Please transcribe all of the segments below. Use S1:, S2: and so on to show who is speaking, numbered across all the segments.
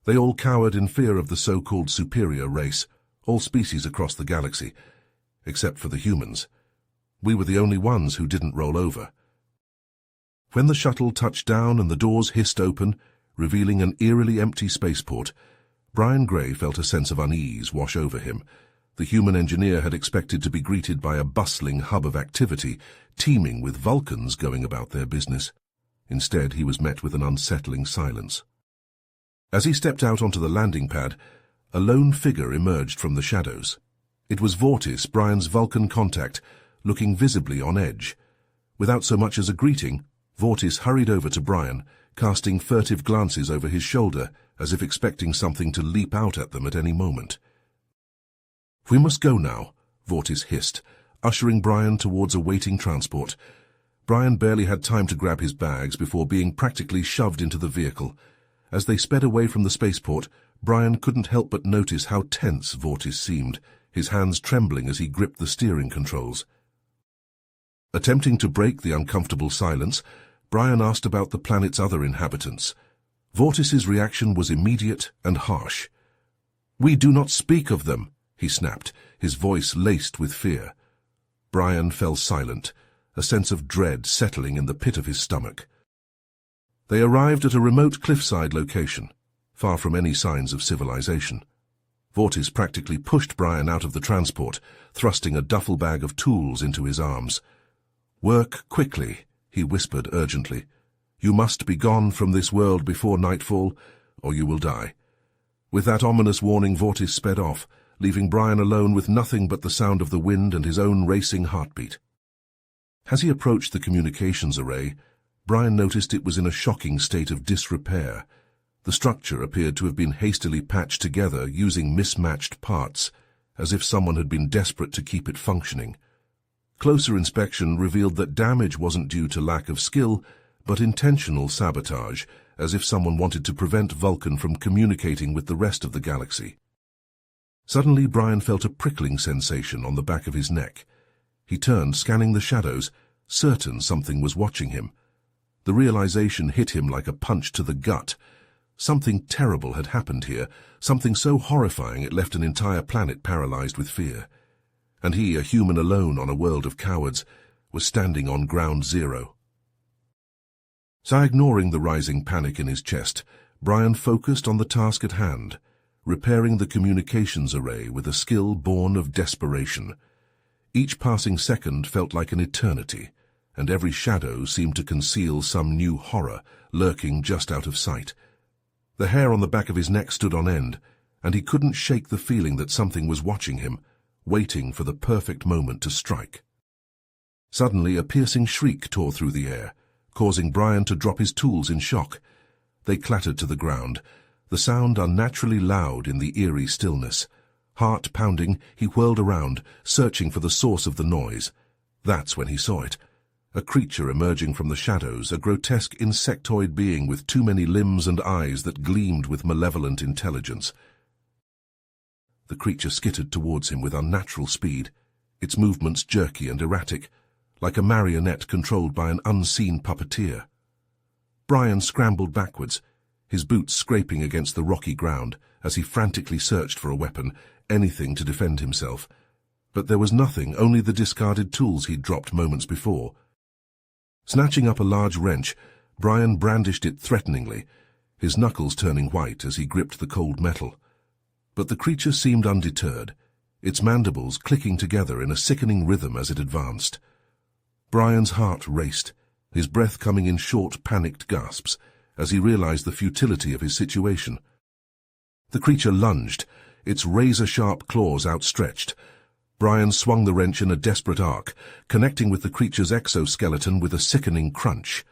S1: They all cowered in fear of the so-called superior race, all species across the galaxy, except for the humans. We were the only ones who didn't roll over. When the shuttle touched down and the doors hissed open, revealing an eerily empty spaceport, Brian Gray felt a sense of unease wash over him. The human engineer had expected to be greeted by a bustling hub of activity, teeming with Vulcans going about their business. Instead, he was met with an unsettling silence. As he stepped out onto the landing pad, a lone figure emerged from the shadows. It was Vortis, Brian's Vulcan contact, looking visibly on edge. Without so much as a greeting, Vortis hurried over to Brian, casting furtive glances over his shoulder, as if expecting something to leap out at them at any moment. "We must go now," Vortis hissed, ushering Brian towards a waiting transport. Brian barely had time to grab his bags before being practically shoved into the vehicle. As they sped away from the spaceport, Brian couldn't help but notice how tense Vortis seemed, his hands trembling as he gripped the steering controls. Attempting to break the uncomfortable silence, Brian asked about the planet's other inhabitants. Vortis's reaction was immediate and harsh. "We do not speak of them," he snapped, his voice laced with fear. Brian fell silent, a sense of dread settling in the pit of his stomach. They arrived at a remote cliffside location, far from any signs of civilization. Vortis practically pushed Brian out of the transport, thrusting a duffel bag of tools into his arms. "Work quickly," he whispered urgently. "You must be gone from this world before nightfall, or you will die." With that ominous warning, Vortis sped off, leaving Brian alone with nothing but the sound of the wind and his own racing heartbeat. As he approached the communications array, Brian noticed it was in a shocking state of disrepair. The structure appeared to have been hastily patched together using mismatched parts, as if someone had been desperate to keep it functioning. Closer inspection revealed that damage wasn't due to lack of skill, but intentional sabotage, as if someone wanted to prevent Vulcan from communicating with the rest of the galaxy. Suddenly, Brian felt a prickling sensation on the back of his neck. He turned, scanning the shadows, certain something was watching him. The realization hit him like a punch to the gut. Something terrible had happened here, something so horrifying it left an entire planet paralyzed with fear. And he, a human alone on a world of cowards, was standing on ground zero. So, ignoring the rising panic in his chest, Brian focused on the task at hand, repairing the communications array with a skill born of desperation. Each passing second felt like an eternity, and every shadow seemed to conceal some new horror lurking just out of sight. The hair on the back of his neck stood on end, and he couldn't shake the feeling that something was watching him, waiting for the perfect moment to strike. Suddenly, a piercing shriek tore through the air, causing Brian to drop his tools in shock. They clattered to the ground, the sound unnaturally loud in the eerie stillness. Heart pounding, he whirled around, searching for the source of the noise. That's when he saw it. A creature emerging from the shadows, a grotesque insectoid being with too many limbs and eyes that gleamed with malevolent intelligence. The creature skittered towards him with unnatural speed, its movements jerky and erratic, like a marionette controlled by an unseen puppeteer. Brian scrambled backwards, his boots scraping against the rocky ground as he frantically searched for a weapon, anything to defend himself. But there was nothing, only the discarded tools he'd dropped moments before. Snatching up a large wrench, Brian brandished it threateningly, his knuckles turning white as he gripped the cold metal. But the creature seemed undeterred, its mandibles clicking together in a sickening rhythm as it advanced. Brian's heart raced, his breath coming in short, panicked gasps, as he realized the futility of his situation. The creature lunged, its razor-sharp claws outstretched. Brian swung the wrench in a desperate arc, connecting with the creature's exoskeleton with a sickening crunch.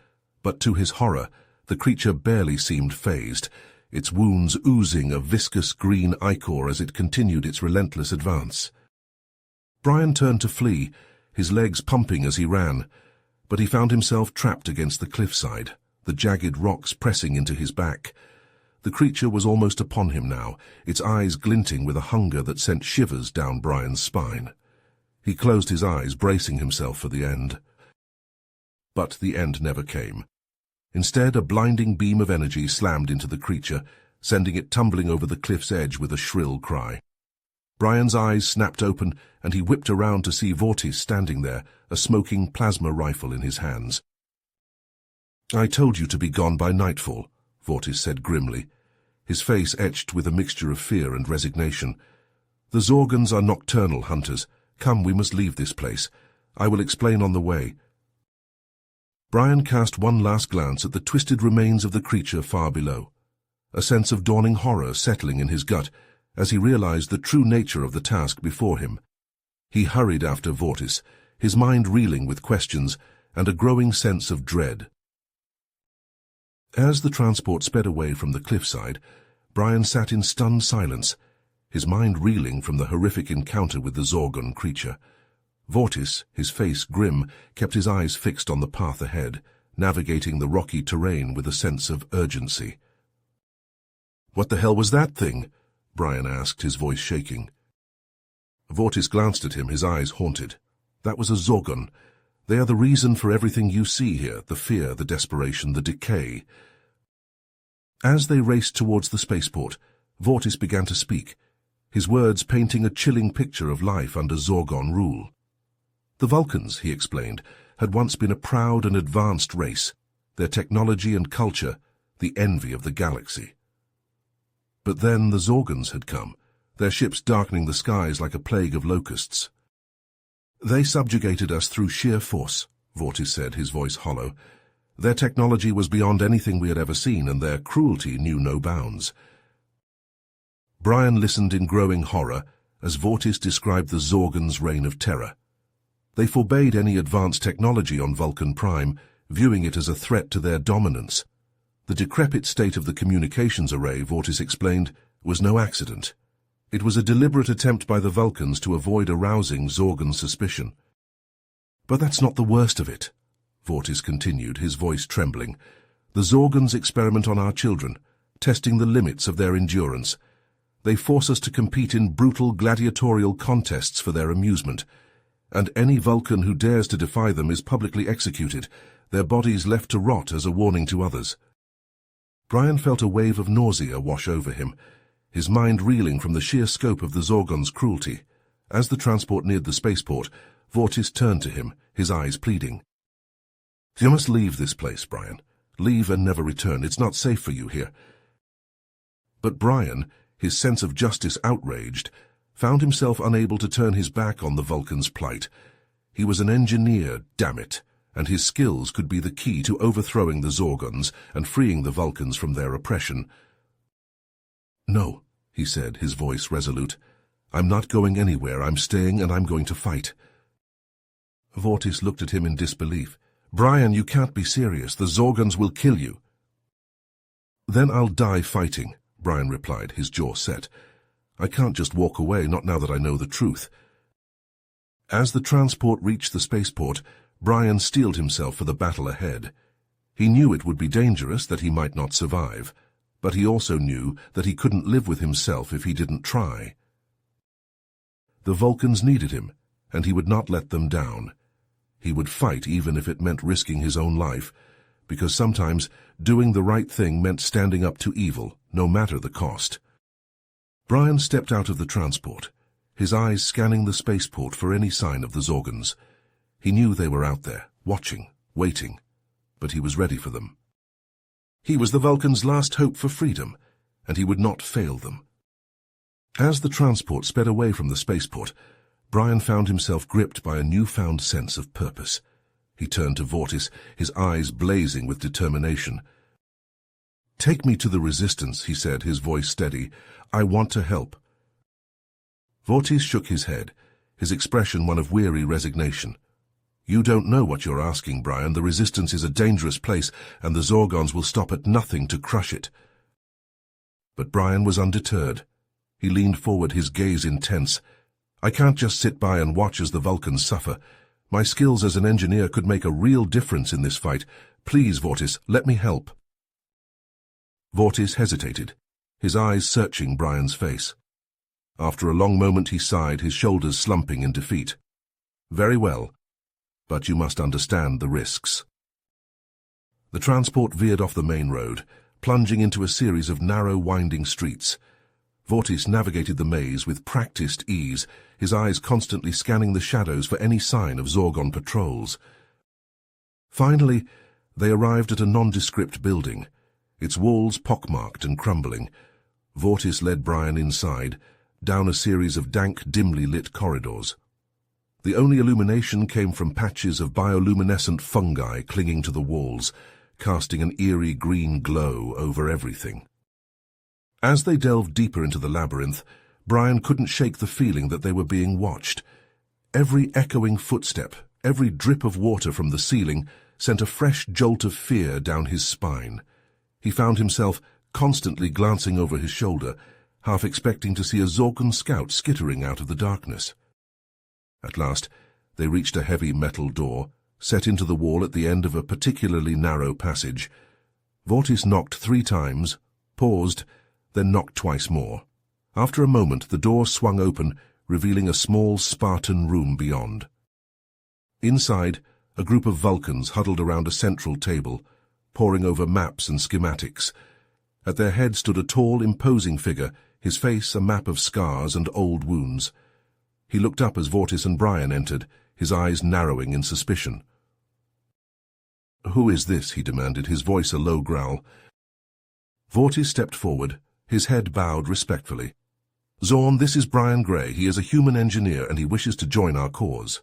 S1: But to his horror, the creature barely seemed fazed, its wounds oozing a viscous green ichor as it continued its relentless advance. Brian turned to flee, his legs pumping as he ran, but he found himself trapped against the cliffside, the jagged rocks pressing into his back. The creature was almost upon him now, its eyes glinting with a hunger that sent shivers down Brian's spine. He closed his eyes, bracing himself for the end. But the end never came. Instead, a blinding beam of energy slammed into the creature, sending it tumbling over the cliff's edge with a shrill cry. Brian's eyes snapped open, and he whipped around to see Vortis standing there, a smoking plasma rifle in his hands. "I told you to be gone by nightfall," Vortis said grimly, his face etched with a mixture of fear and resignation. "The Zorgons are nocturnal hunters. Come, we must leave this place. I will explain on the way." Brian cast one last glance at the twisted remains of the creature far below, a sense of dawning horror settling in his gut as he realized the true nature of the task before him. He hurried after Vortis, his mind reeling with questions and a growing sense of dread. As the transport sped away from the cliffside, Brian sat in stunned silence, his mind reeling from the horrific encounter with the Zorgon creature. Vortis, his face grim, kept his eyes fixed on the path ahead, navigating the rocky terrain with a sense of urgency. "What the hell was that thing?" Brian asked, his voice shaking. Vortis glanced at him, his eyes haunted. "That was a Zorgon. They are the reason for everything you see here, the fear, the desperation, the decay." As they raced towards the spaceport, Vortis began to speak, his words painting a chilling picture of life under Zorgon rule. The Vulcans, he explained, had once been a proud and advanced race, their technology and culture the envy of the galaxy. But then the Zorgons had come, their ships darkening the skies like a plague of locusts. "They subjugated us through sheer force," Vortis said, his voice hollow. "Their technology was beyond anything we had ever seen, and their cruelty knew no bounds." Brian listened in growing horror as Vortis described the Zorgons' reign of terror. They forbade any advanced technology on Vulcan Prime, viewing it as a threat to their dominance. The decrepit state of the communications array, Vortis explained, was no accident. It was a deliberate attempt by the Vulcans to avoid arousing Zorgon suspicion. "But that's not the worst of it," Vortis continued, his voice trembling. "The Zorgons experiment on our children, testing the limits of their endurance. They force us to compete in brutal gladiatorial contests for their amusement, and any Vulcan who dares to defy them is publicly executed, their bodies left to rot as a warning to others." Brian felt a wave of nausea wash over him, his mind reeling from the sheer scope of the Zorgons' cruelty. As the transport neared the spaceport, Vortis turned to him, his eyes pleading. "You must leave this place, Brian. Leave and never return. It's not safe for you here." But Brian, his sense of justice outraged, found himself unable to turn his back on the Vulcan's plight. He was an engineer, damn it, and his skills could be the key to overthrowing the Zorgons and freeing the Vulcans from their oppression. "No," he said, his voice resolute. "I'm not going anywhere. I'm staying, and I'm going to fight." Vortis looked at him in disbelief. "Brian, you can't be serious. The Zorgons will kill you." "Then I'll die fighting," Brian replied, his jaw set. "I can't just walk away, not now that I know the truth." As the transport reached the spaceport, Brian steeled himself for the battle ahead. He knew it would be dangerous, that he might not survive, but he also knew that he couldn't live with himself if he didn't try. The Vulcans needed him, and he would not let them down. He would fight even if it meant risking his own life, because sometimes doing the right thing meant standing up to evil, no matter the cost. Brian stepped out of the transport, his eyes scanning the spaceport for any sign of the Zorgons. He knew they were out there, watching, waiting, but he was ready for them. He was the Vulcans' last hope for freedom, and he would not fail them. As the transport sped away from the spaceport, Brian found himself gripped by a newfound sense of purpose. He turned to Vortis, his eyes blazing with determination. "Take me to the Resistance," he said, his voice steady. "I want to help." Vortis shook his head, his expression one of weary resignation. "You don't know what you're asking, Brian. The Resistance is a dangerous place, and the Zorgons will stop at nothing to crush it." But Brian was undeterred. He leaned forward, his gaze intense. "I can't just sit by and watch as the Vulcans suffer. My skills as an engineer could make a real difference in this fight. Please, Vortis, let me help." Vortis hesitated, his eyes searching Brian's face. After a long moment he sighed, his shoulders slumping in defeat. "Very well, but you must understand the risks." The transport veered off the main road, plunging into a series of narrow, winding streets. Vortis navigated the maze with practiced ease, his eyes constantly scanning the shadows for any sign of Zorgon patrols. Finally, they arrived at a nondescript building, its walls pockmarked and crumbling. Vortis led Brian inside, down a series of dank, dimly lit corridors. The only illumination came from patches of bioluminescent fungi clinging to the walls, casting an eerie green glow over everything. As they delved deeper into the labyrinth, Brian couldn't shake the feeling that they were being watched. Every echoing footstep, every drip of water from the ceiling sent a fresh jolt of fear down his spine. He found himself constantly glancing over his shoulder, half expecting to see a Zorgon scout skittering out of the darkness. At last, they reached a heavy metal door, set into the wall at the end of a particularly narrow passage. Vortis knocked 3 times, paused, then knocked twice more. After a moment, the door swung open, revealing a small Spartan room beyond. Inside, a group of Vulcans huddled around a central table, poring over maps and schematics. At their head stood a tall, imposing figure, his face a map of scars and old wounds. He looked up as Vortis and Brian entered, his eyes narrowing in suspicion. "Who is this?" he demanded, his voice a low growl. Vortis stepped forward, his head bowed respectfully. "Zorn, this is Brian Gray. He is a human engineer and he wishes to join our cause."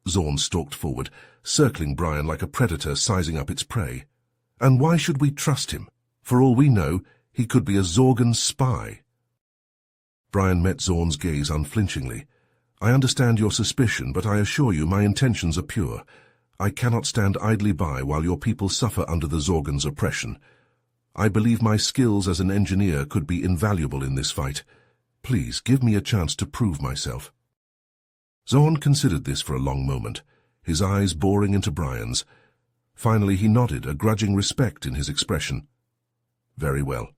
S1: Zorn stalked forward, circling Brian like a predator sizing up its prey. "And why should we trust him? For all we know, he could be a Zorgon spy." Brian met Zorn's gaze unflinchingly. "I understand your suspicion, but I assure you my intentions are pure. I cannot stand idly by while your people suffer under the Zorgon's oppression. I believe my skills as an engineer could be invaluable in this fight. Please, give me a chance to prove myself." Zorn considered this for a long moment, his eyes boring into Brian's. Finally he nodded, a grudging respect in his expression. "Very well.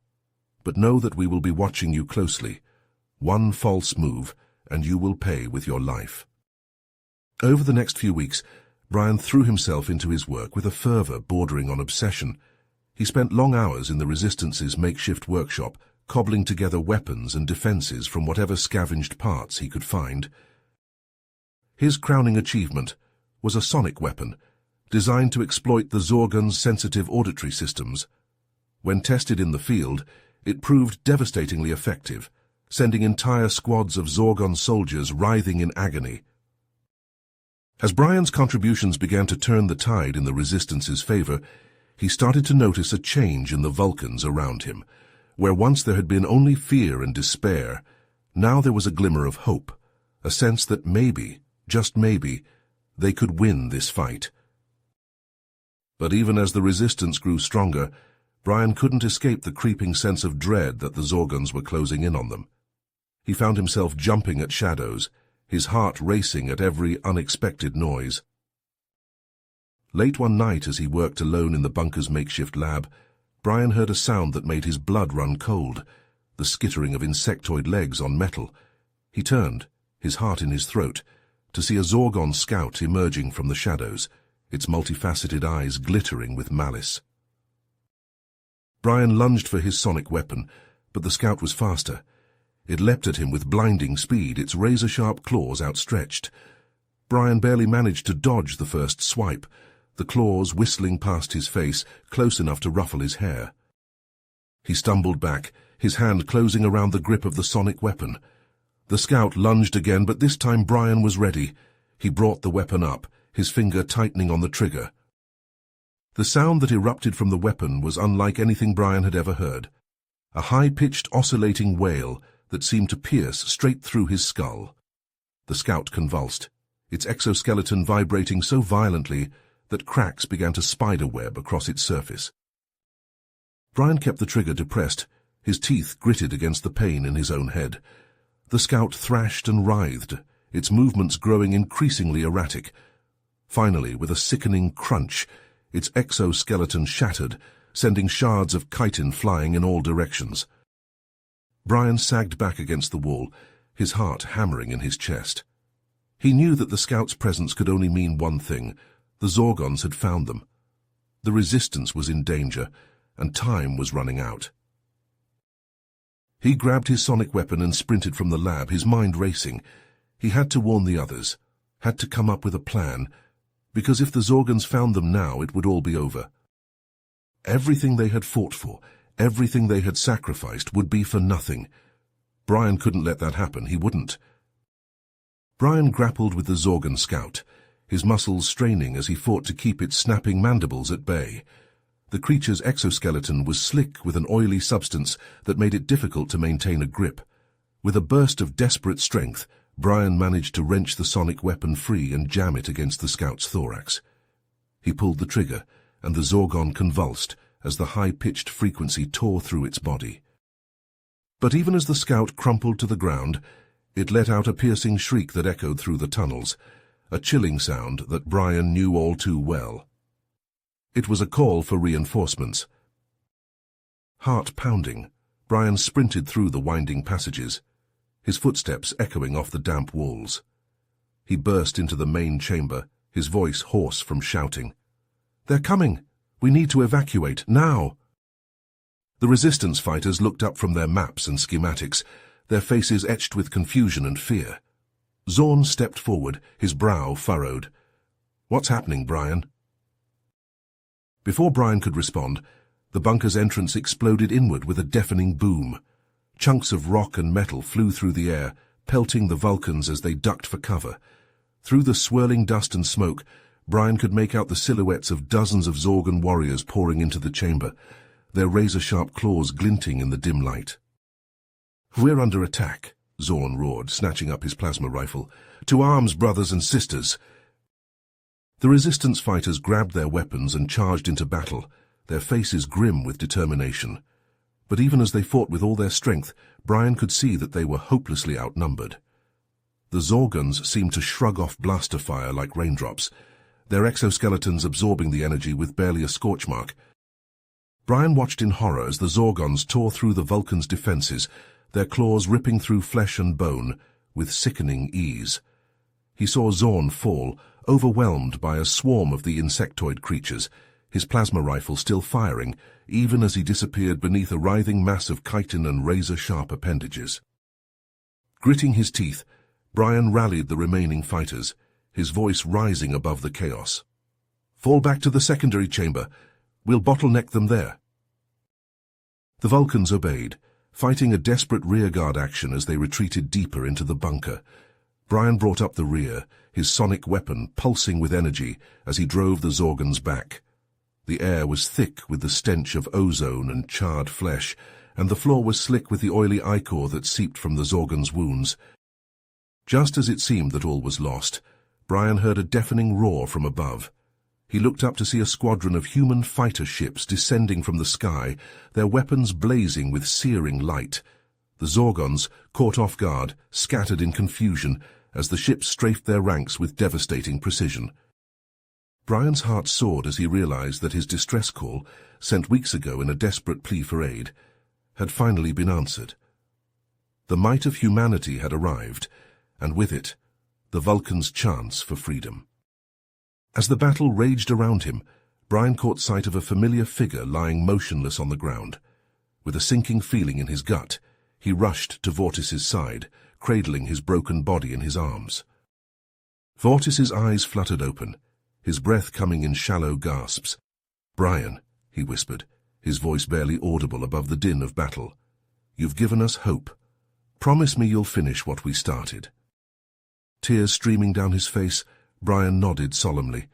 S1: But know that we will be watching you closely. One false move, and you will pay with your life." Over the next few weeks, Brian threw himself into his work with a fervor bordering on obsession. He spent long hours in the Resistance's makeshift workshop, cobbling together weapons and defenses from whatever scavenged parts he could find. His crowning achievement was a sonic weapon, designed to exploit the Zorgon's sensitive auditory systems. When tested in the field, it proved devastatingly effective, sending entire squads of Zorgon soldiers writhing in agony. As Brian's contributions began to turn the tide in the Resistance's favor, he started to notice a change in the Vulcans around him. Where once there had been only fear and despair, now there was a glimmer of hope, a sense that maybe, just maybe, they could win this fight. But even as the Resistance grew stronger, Brian couldn't escape the creeping sense of dread that the Zorgons were closing in on them. He found himself jumping at shadows, his heart racing at every unexpected noise. Late one night, as he worked alone in the bunker's makeshift lab, Brian heard a sound that made his blood run cold, the skittering of insectoid legs on metal. He turned, his heart in his throat, to see a Zorgon scout emerging from the shadows, its multifaceted eyes glittering with malice. Brian lunged for his sonic weapon, but the scout was faster. It leapt at him with blinding speed, its razor-sharp claws outstretched. Brian barely managed to dodge the first swipe, the claws whistling past his face, close enough to ruffle his hair. He stumbled back, his hand closing around the grip of the sonic weapon. The scout lunged again, but this time Brian was ready. He brought the weapon up, his finger tightening on the trigger. The sound that erupted from the weapon was unlike anything Brian had ever heard. A high-pitched, oscillating wail that seemed to pierce straight through his skull. The scout convulsed, its exoskeleton vibrating so violently that cracks began to spiderweb across its surface. Brian kept the trigger depressed, his teeth gritted against the pain in his own head. The scout thrashed and writhed, its movements growing increasingly erratic. Finally, with a sickening crunch, its exoskeleton shattered, sending shards of chitin flying in all directions. Brian sagged back against the wall, his heart hammering in his chest. He knew that the scout's presence could only mean one thing: the Zorgons had found them. The Resistance was in danger, and time was running out. He grabbed his sonic weapon and sprinted from the lab, his mind racing. He had to warn the others, had to come up with a plan, because if the Zorgons found them now, it would all be over. Everything they had fought for, everything they had sacrificed, would be for nothing. Brian couldn't let that happen, he wouldn't. Brian grappled with the Zorgon scout, his muscles straining as he fought to keep its snapping mandibles at bay. The creature's exoskeleton was slick with an oily substance that made it difficult to maintain a grip. With a burst of desperate strength, Brian managed to wrench the sonic weapon free and jam it against the scout's thorax. He pulled the trigger, and the Zorgon convulsed as the high-pitched frequency tore through its body. But even as the scout crumpled to the ground, it let out a piercing shriek that echoed through the tunnels, a chilling sound that Brian knew all too well. It was a call for reinforcements. Heart pounding, Brian sprinted through the winding passages, his footsteps echoing off the damp walls. He burst into the main chamber, his voice hoarse from shouting. "They're coming! We need to evacuate, now!" The resistance fighters looked up from their maps and schematics, their faces etched with confusion and fear. Zorn stepped forward, his brow furrowed. "What's happening, Brian?" Before Brian could respond, the bunker's entrance exploded inward with a deafening boom. Chunks of rock and metal flew through the air, pelting the Vulcans as they ducked for cover. Through the swirling dust and smoke, Brian could make out the silhouettes of dozens of Zorgon warriors pouring into the chamber, their razor-sharp claws glinting in the dim light. "We're under attack," Zorn roared, snatching up his plasma rifle. "To arms, brothers and sisters!" The resistance fighters grabbed their weapons and charged into battle, their faces grim with determination. But even as they fought with all their strength, Brian could see that they were hopelessly outnumbered. The Zorgons seemed to shrug off blaster fire like raindrops, their exoskeletons absorbing the energy with barely a scorch mark. Brian watched in horror as the Zorgons tore through the Vulcans' defenses, their claws ripping through flesh and bone with sickening ease. He saw Zorn fall, overwhelmed by a swarm of the insectoid creatures, his plasma rifle still firing, even as he disappeared beneath a writhing mass of chitin and razor-sharp appendages. Gritting his teeth, Brian rallied the remaining fighters, his voice rising above the chaos. "Fall back to the secondary chamber. We'll bottleneck them there." The Vulcans obeyed, fighting a desperate rearguard action as they retreated deeper into the bunker. Brian brought up the rear, his sonic weapon pulsing with energy as he drove the Zorgons back. The air was thick with the stench of ozone and charred flesh, and the floor was slick with the oily ichor that seeped from the Zorgons' wounds. Just as it seemed that all was lost, Brian heard a deafening roar from above. He looked up to see a squadron of human fighter ships descending from the sky, their weapons blazing with searing light. The Zorgons, caught off guard, scattered in confusion as the ships strafed their ranks with devastating precision. Brian's heart soared as he realized that his distress call, sent weeks ago in a desperate plea for aid, had finally been answered. The might of humanity had arrived, and with it, the Vulcans' chance for freedom. As the battle raged around him, Brian caught sight of a familiar figure lying motionless on the ground. With a sinking feeling in his gut, he rushed to Vortis's side, cradling his broken body in his arms. Vortis's eyes fluttered open, his breath coming in shallow gasps. "Brian," he whispered, his voice barely audible above the din of battle, "you've given us hope. Promise me you'll finish what we started." Tears streaming down his face, Brian nodded solemnly,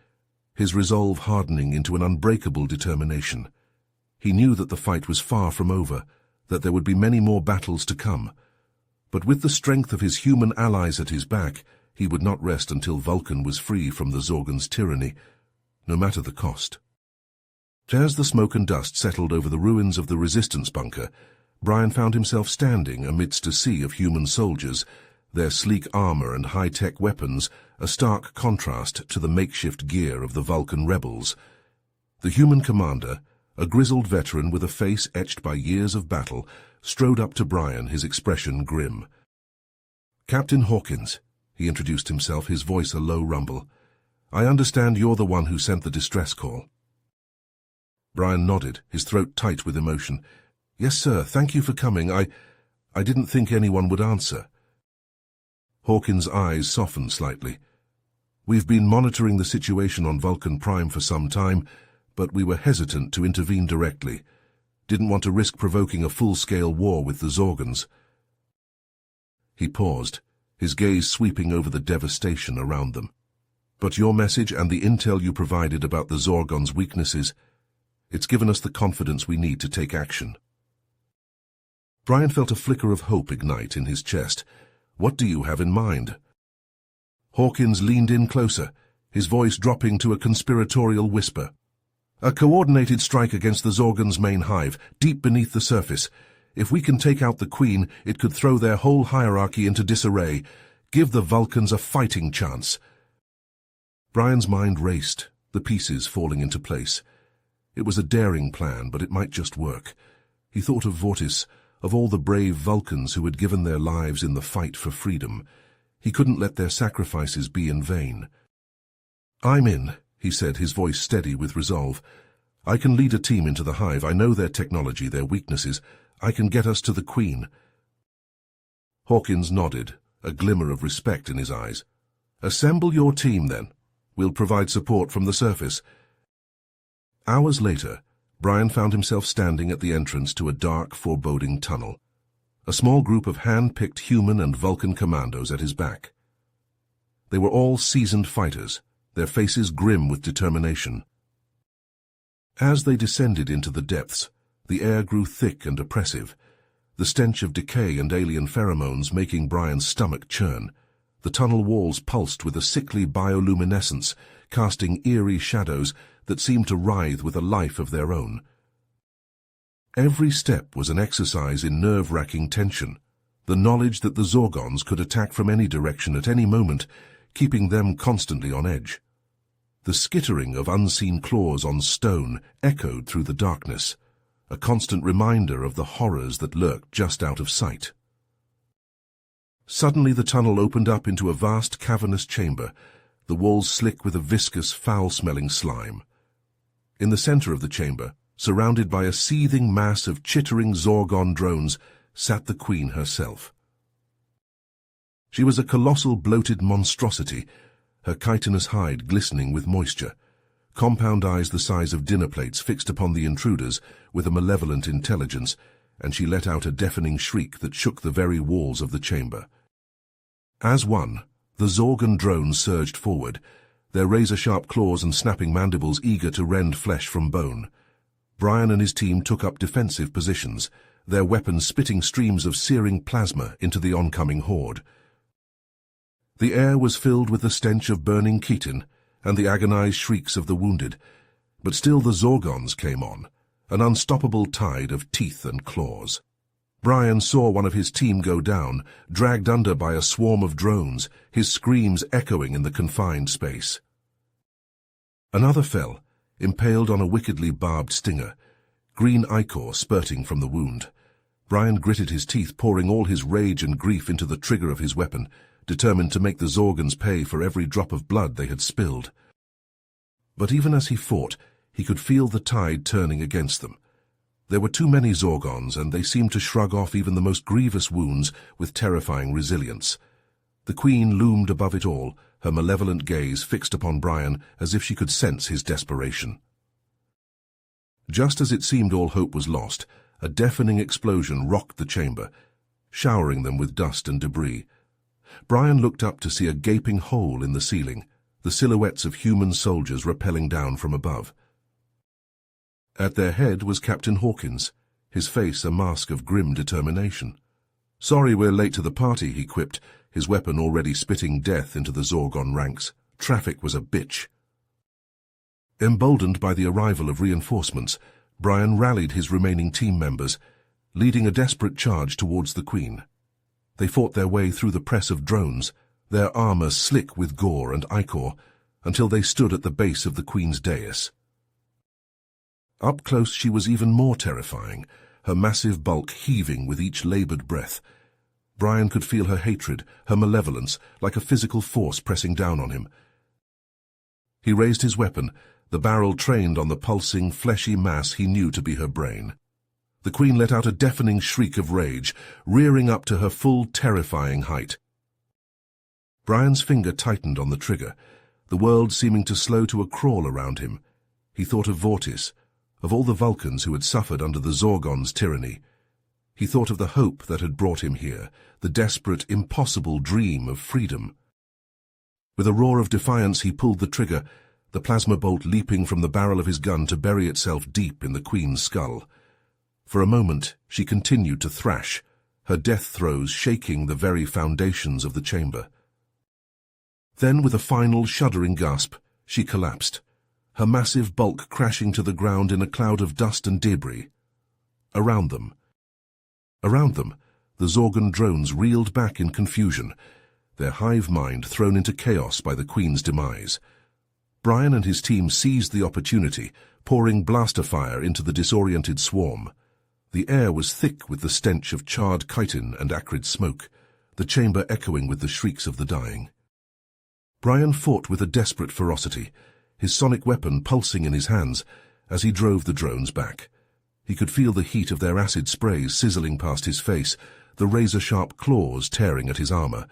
S1: his resolve hardening into an unbreakable determination. He knew that the fight was far from over, that there would be many more battles to come. But with the strength of his human allies at his back, he would not rest until Vulcan was free from the Zorgons' tyranny, no matter the cost. As the smoke and dust settled over the ruins of the resistance bunker, Brian found himself standing amidst a sea of human soldiers, their sleek armor and high-tech weapons a stark contrast to the makeshift gear of the Vulcan rebels. The human commander, a grizzled veteran with a face etched by years of battle, strode up to Brian, his expression grim. "Captain Hawkins," he introduced himself, his voice a low rumble. "I understand you're the one who sent the distress call." Brian nodded, his throat tight with emotion. "Yes, sir, thank you for coming. I didn't think anyone would answer." Hawkins' eyes softened slightly. "We've been monitoring the situation on Vulcan Prime for some time, but we were hesitant to intervene directly. Didn't want to risk provoking a full-scale war with the Zorgons." He paused, his gaze sweeping over the devastation around them. "But your message and the intel you provided about the Zorgons' weaknesses, it's given us the confidence we need to take action." Brian felt a flicker of hope ignite in his chest. "What do you have in mind?" Hawkins leaned in closer, his voice dropping to a conspiratorial whisper. "A coordinated strike against the Zorgons' main hive, deep beneath the surface. If we can take out the Queen, it could throw their whole hierarchy into disarray. Give the Vulcans a fighting chance." Brian's mind raced, the pieces falling into place. It was a daring plan, but it might just work. He thought of Vortis, of all the brave Vulcans who had given their lives in the fight for freedom. He couldn't let their sacrifices be in vain. "I'm in," he said, his voice steady with resolve. "I can lead a team into the hive. I know their technology, their weaknesses. I can get us to the Queen." Hawkins nodded, a glimmer of respect in his eyes. "Assemble your team, then. We'll provide support from the surface." Hours later, Brian found himself standing at the entrance to a dark, foreboding tunnel. A small group of hand-picked human and Vulcan commandos at his back. They were all seasoned fighters, their faces grim with determination. As they descended into the depths, the air grew thick and oppressive, the stench of decay and alien pheromones making Brian's stomach churn. The tunnel walls pulsed with a sickly bioluminescence, casting eerie shadows that seemed to writhe with a life of their own. Every step was an exercise in nerve-wracking tension, the knowledge that the Zorgons could attack from any direction at any moment, keeping them constantly on edge. The skittering of unseen claws on stone echoed through the darkness, a constant reminder of the horrors that lurked just out of sight. Suddenly the tunnel opened up into a vast cavernous chamber, the walls slick with a viscous, foul-smelling slime. In the center of the chamber, surrounded by a seething mass of chittering Zorgon drones, sat the Queen herself. She was a colossal bloated monstrosity, her chitinous hide glistening with moisture, compound eyes the size of dinner plates fixed upon the intruders with a malevolent intelligence, and she let out a deafening shriek that shook the very walls of the chamber. As one, the Zorgon drones surged forward, their razor-sharp claws and snapping mandibles eager to rend flesh from bone. Brian and his team took up defensive positions, their weapons spitting streams of searing plasma into the oncoming horde. The air was filled with the stench of burning chitin and the agonized shrieks of the wounded, but still the Zorgons came on, an unstoppable tide of teeth and claws. Brian saw one of his team go down, dragged under by a swarm of drones, his screams echoing in the confined space. Another fell, impaled on a wickedly barbed stinger, green ichor spurting from the wound. Brian gritted his teeth, pouring all his rage and grief into the trigger of his weapon, determined to make the Zorgons pay for every drop of blood they had spilled. But even as he fought, he could feel the tide turning against them. There were too many Zorgons, and they seemed to shrug off even the most grievous wounds with terrifying resilience. The Queen loomed above it all, her malevolent gaze fixed upon Brian as if she could sense his desperation. Just as it seemed all hope was lost, a deafening explosion rocked the chamber, showering them with dust and debris. Brian looked up to see a gaping hole in the ceiling, the silhouettes of human soldiers rappelling down from above. At their head was Captain Hawkins, his face a mask of grim determination. "Sorry we're late to the party," he quipped, his weapon already spitting death into the Zorgon ranks. "Traffic was a bitch." Emboldened by the arrival of reinforcements, Brian rallied his remaining team members, leading a desperate charge towards the Queen. They fought their way through the press of drones, their armor slick with gore and ichor, until they stood at the base of the Queen's dais. Up close she was even more terrifying, her massive bulk heaving with each labored breath. Brian could feel her hatred, her malevolence, like a physical force pressing down on him. He raised his weapon, the barrel trained on the pulsing, fleshy mass he knew to be her brain. The Queen let out a deafening shriek of rage, rearing up to her full, terrifying height. Brian's finger tightened on the trigger, the world seeming to slow to a crawl around him. He thought of Vortis, of all the Vulcans who had suffered under the Zorgon's tyranny. He thought of the hope that had brought him here, the desperate, impossible dream of freedom. With a roar of defiance, he pulled the trigger, the plasma bolt leaping from the barrel of his gun to bury itself deep in the Queen's skull. For a moment, she continued to thrash, her death throes shaking the very foundations of the chamber. Then, with a final shuddering gasp, she collapsed, her massive bulk crashing to the ground in a cloud of dust and debris. Around them, the Zorgon drones reeled back in confusion, their hive mind thrown into chaos by the Queen's demise. Brian and his team seized the opportunity, pouring blaster fire into the disoriented swarm. The air was thick with the stench of charred chitin and acrid smoke, the chamber echoing with the shrieks of the dying. Brian fought with a desperate ferocity, his sonic weapon pulsing in his hands as he drove the drones back. He could feel the heat of their acid sprays sizzling past his face, the razor-sharp claws tearing at his armor.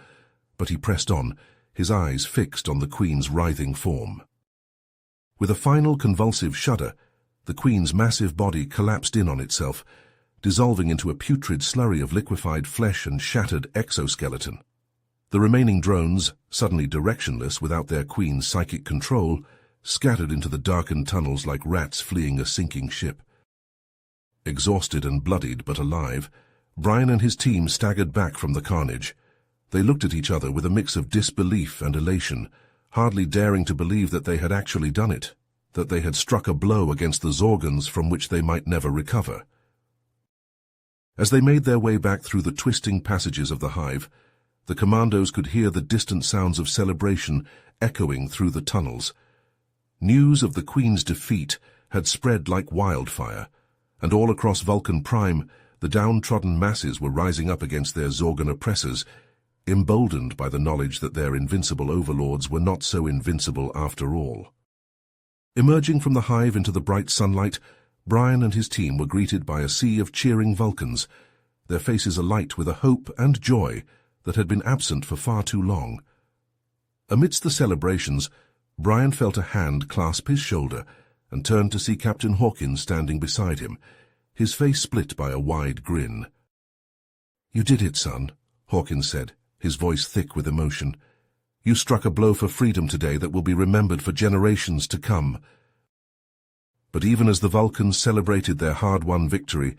S1: But he pressed on, his eyes fixed on the Queen's writhing form. With a final convulsive shudder, the Queen's massive body collapsed in on itself, dissolving into a putrid slurry of liquefied flesh and shattered exoskeleton. The remaining drones, suddenly directionless without their Queen's psychic control, scattered into the darkened tunnels like rats fleeing a sinking ship. Exhausted and bloodied but alive, Brian and his team staggered back from the carnage. They looked at each other with a mix of disbelief and elation, hardly daring to believe that they had actually done it, that they had struck a blow against the Zorgons from which they might never recover. As they made their way back through the twisting passages of the hive, the commandos could hear the distant sounds of celebration echoing through the tunnels. News of the Queen's defeat had spread like wildfire, and all across Vulcan Prime, the downtrodden masses were rising up against their Zorgon oppressors, emboldened by the knowledge that their invincible overlords were not so invincible after all. Emerging from the hive into the bright sunlight, Brian and his team were greeted by a sea of cheering Vulcans, their faces alight with a hope and joy that had been absent for far too long. Amidst the celebrations, Brian felt a hand clasp his shoulder and turned to see Captain Hawkins standing beside him, his face split by a wide grin. "You did it, son," Hawkins said, his voice thick with emotion. "You struck a blow for freedom today that will be remembered for generations to come." But even as the Vulcans celebrated their hard-won victory,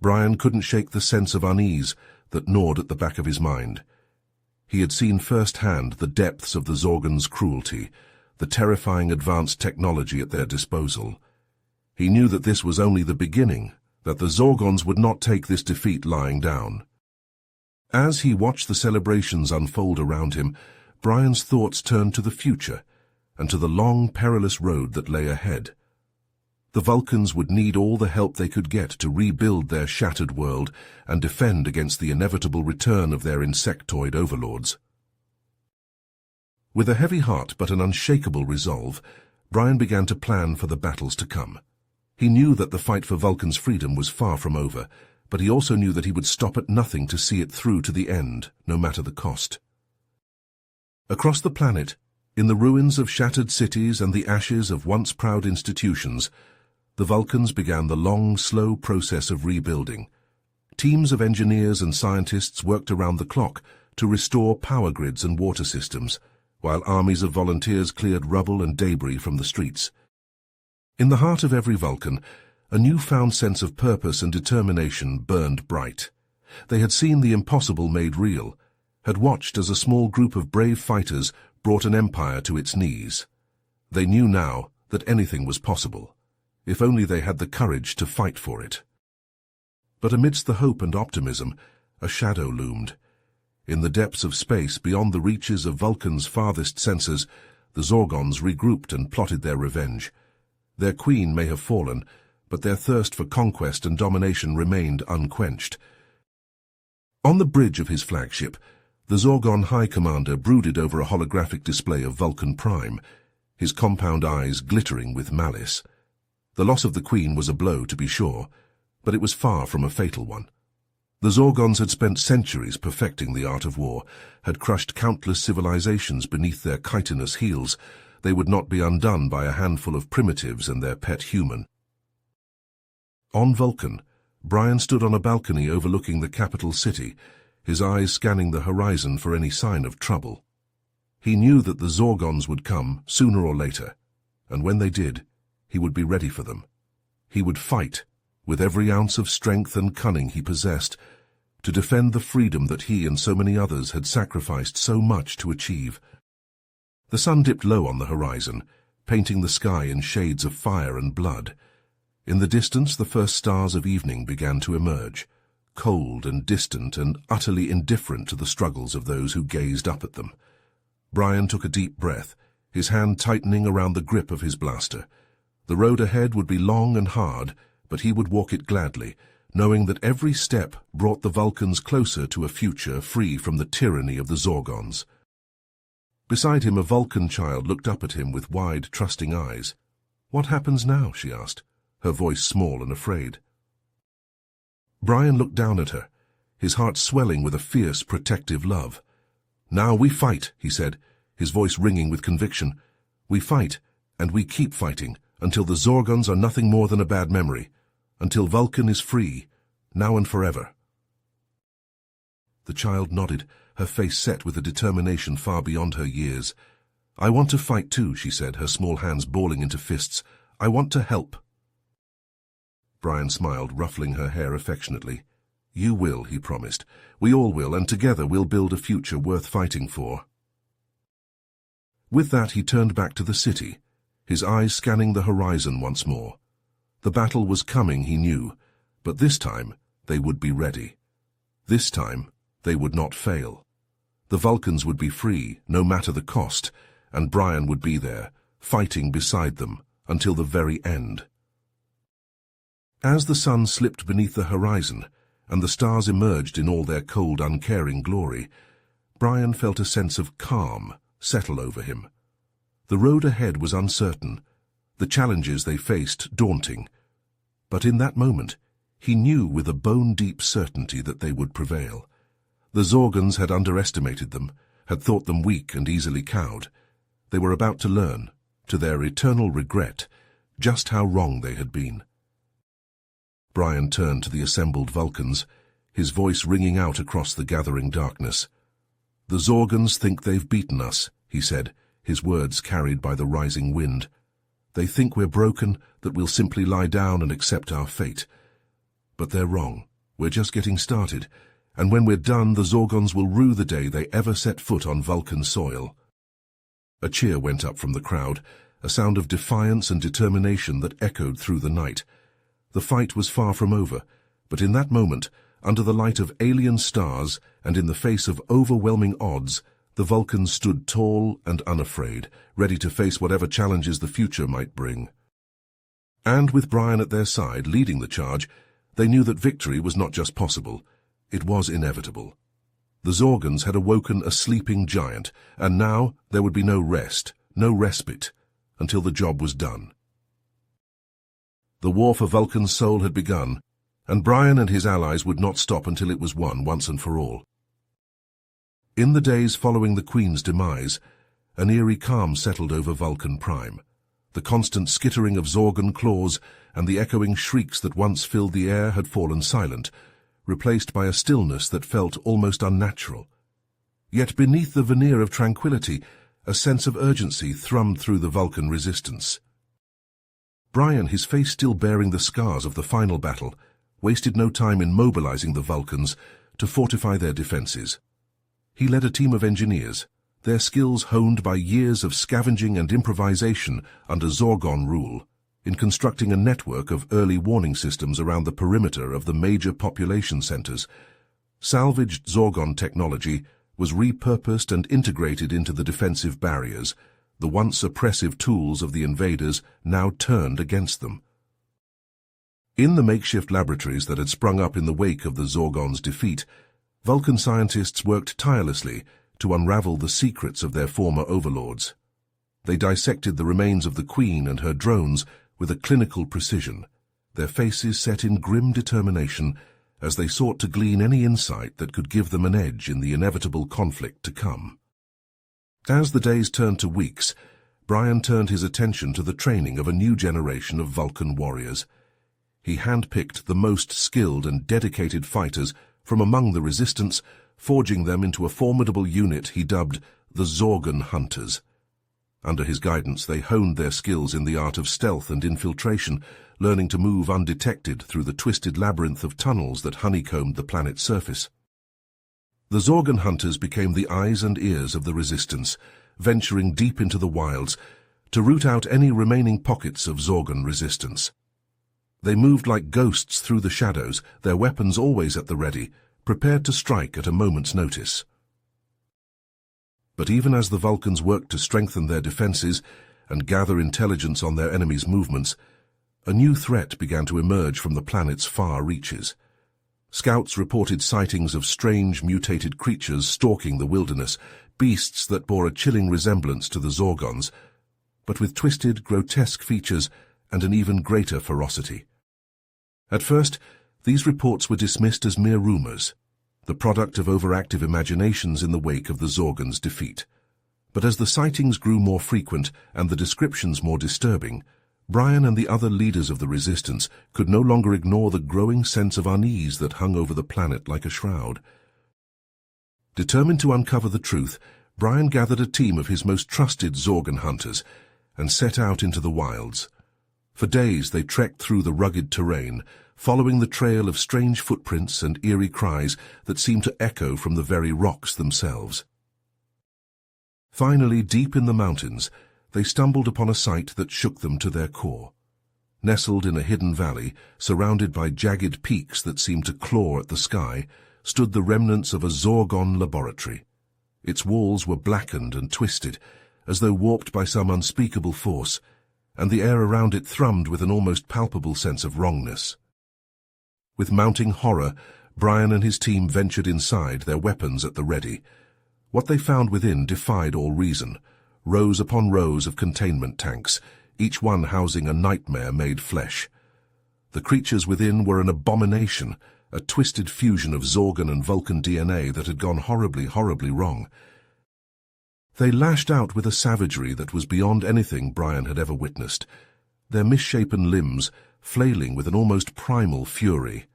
S1: Brian couldn't shake the sense of unease that gnawed at the back of his mind. He had seen firsthand the depths of the Zorgons' cruelty, the terrifying advanced technology at their disposal. He knew that this was only the beginning, that the Zorgons would not take this defeat lying down. As he watched the celebrations unfold around him, Brian's thoughts turned to the future and to the long, perilous road that lay ahead. The Vulcans would need all the help they could get to rebuild their shattered world and defend against the inevitable return of their insectoid overlords. With a heavy heart but an unshakable resolve, Brian began to plan for the battles to come. He knew that the fight for Vulcan's freedom was far from over, but he also knew that he would stop at nothing to see it through to the end, no matter the cost. Across the planet, in the ruins of shattered cities and the ashes of once proud institutions, the Vulcans began the long, slow process of rebuilding. Teams of engineers and scientists worked around the clock to restore power grids and water systems, while armies of volunteers cleared rubble and debris from the streets. In the heart of every Vulcan, a newfound sense of purpose and determination burned bright. They had seen the impossible made real, had watched as a small group of brave fighters brought an empire to its knees. They knew now that anything was possible, if only they had the courage to fight for it. But amidst the hope and optimism, a shadow loomed. In the depths of space beyond the reaches of Vulcan's farthest senses, the Zorgons regrouped and plotted their revenge. Their queen may have fallen, but their thirst for conquest and domination remained unquenched. On the bridge of his flagship, the Zorgon High Commander brooded over a holographic display of Vulcan Prime. his compound eyes glittering with malice. The loss of the Queen was a blow, to be sure, but it was far from a fatal one. The Zorgons had spent centuries perfecting the art of war, had crushed countless civilizations beneath their chitinous heels. They would not be undone by a handful of primitives and their pet human. On Vulcan, Brian stood on a balcony overlooking the capital city, his eyes scanning the horizon for any sign of trouble. He knew that the Zorgons would come, sooner or later, and when they did, he would be ready for them. He would fight, with every ounce of strength and cunning he possessed, to defend the freedom that he and so many others had sacrificed so much to achieve. The sun dipped low on the horizon, painting the sky in shades of fire and blood. In the distance, the first stars of evening began to emerge, cold and distant and utterly indifferent to the struggles of those who gazed up at them. Brian took a deep breath, his hand tightening around the grip of his blaster. The road ahead would be long and hard, but he would walk it gladly, knowing that every step brought the Vulcans closer to a future free from the tyranny of the Zorgons. Beside him, a Vulcan child looked up at him with wide, trusting eyes. "What happens now?" she asked, her voice small and afraid. Brian looked down at her, his heart swelling with a fierce, protective love. "Now we fight," he said, his voice ringing with conviction. "We fight, and we keep fighting, until the Zorgons are nothing more than a bad memory, until Vulcan is free, now and forever." The child nodded, her face set with a determination far beyond her years. "I want to fight too," she said, her small hands balling into fists. "I want to help." Brian smiled, ruffling her hair affectionately. "You will," he promised. "We all will, and together we'll build a future worth fighting for." With that, he turned back to the city, his eyes scanning the horizon once more. The battle was coming, he knew, but this time they would be ready. This time they would not fail. The Vulcans would be free, no matter the cost, and Brian would be there, fighting beside them, until the very end. As the sun slipped beneath the horizon, and the stars emerged in all their cold, uncaring glory, Brian felt a sense of calm settle over him. The road ahead was uncertain, the challenges they faced daunting, but in that moment he knew with a bone-deep certainty that they would prevail. The Zorgons had underestimated them, had thought them weak and easily cowed. They were about to learn, to their eternal regret, just how wrong they had been. Brian turned to the assembled Vulcans, his voice ringing out across the gathering darkness. "The Zorgons think they've beaten us," he said, his words carried by the rising wind. "They think we're broken, that we'll simply lie down and accept our fate. But they're wrong. We're just getting started, and when we're done, the Zorgons will rue the day they ever set foot on Vulcan soil." A cheer went up from the crowd, a sound of defiance and determination that echoed through the night. The fight was far from over, but in that moment, under the light of alien stars and in the face of overwhelming odds, the Vulcans stood tall and unafraid, ready to face whatever challenges the future might bring. And with Brian at their side, leading the charge, they knew that victory was not just possible, it was inevitable. The Zorgons had awoken a sleeping giant, and now there would be no rest, no respite, until the job was done. The war for Vulcan's soul had begun, and Brian and his allies would not stop until it was won once and for all. In the days following the Queen's demise, an eerie calm settled over Vulcan Prime. The constant skittering of Zorgon claws and the echoing shrieks that once filled the air had fallen silent, replaced by a stillness that felt almost unnatural. Yet beneath the veneer of tranquility, a sense of urgency thrummed through the Vulcan resistance. Brian, his face still bearing the scars of the final battle, wasted no time in mobilizing the Vulcans to fortify their defenses. He led a team of engineers, their skills honed by years of scavenging and improvisation under Zorgon rule, in constructing a network of early warning systems around the perimeter of the major population centers. Salvaged Zorgon technology was repurposed and integrated into the defensive barriers, the once oppressive tools of the invaders now turned against them. In the makeshift laboratories that had sprung up in the wake of the Zorgons' defeat, Vulcan scientists worked tirelessly to unravel the secrets of their former overlords. They dissected the remains of the Queen and her drones with a clinical precision, their faces set in grim determination as they sought to glean any insight that could give them an edge in the inevitable conflict to come. As the days turned to weeks, Brian turned his attention to the training of a new generation of Vulcan warriors. He handpicked the most skilled and dedicated fighters from among the resistance, forging them into a formidable unit he dubbed the Zorgon Hunters. Under his guidance, they honed their skills in the art of stealth and infiltration, learning to move undetected through the twisted labyrinth of tunnels that honeycombed the planet's surface. The Zorgon Hunters became the eyes and ears of the resistance, venturing deep into the wilds to root out any remaining pockets of Zorgon resistance. They moved like ghosts through the shadows, their weapons always at the ready, prepared to strike at a moment's notice. But even as the Vulcans worked to strengthen their defenses and gather intelligence on their enemies' movements, a new threat began to emerge from the planet's far reaches. Scouts reported sightings of strange, mutated creatures stalking the wilderness, beasts that bore a chilling resemblance to the Zorgons, but with twisted, grotesque features and an even greater ferocity. At first, these reports were dismissed as mere rumors, the product of overactive imaginations in the wake of the Zorgons' defeat. But as the sightings grew more frequent and the descriptions more disturbing, Brian and the other leaders of the resistance could no longer ignore the growing sense of unease that hung over the planet like a shroud. Determined to uncover the truth, Brian gathered a team of his most trusted Zorgon hunters and set out into the wilds. For days they trekked through the rugged terrain, following the trail of strange footprints and eerie cries that seemed to echo from the very rocks themselves. Finally, deep in the mountains, they stumbled upon a sight that shook them to their core. Nestled in a hidden valley, surrounded by jagged peaks that seemed to claw at the sky, stood the remnants of a Zorgon laboratory. Its walls were blackened and twisted, as though warped by some unspeakable force, and the air around it thrummed with an almost palpable sense of wrongness. With mounting horror, Brian and his team ventured inside, their weapons at the ready. What they found within defied all reason. Rows upon rows of containment tanks, each one housing a nightmare made flesh. The creatures within were an abomination, a twisted fusion of Zorgon and Vulcan DNA that had gone horribly, horribly wrong. They lashed out with a savagery that was beyond anything Brian had ever witnessed, their misshapen limbs flailing with an almost primal fury.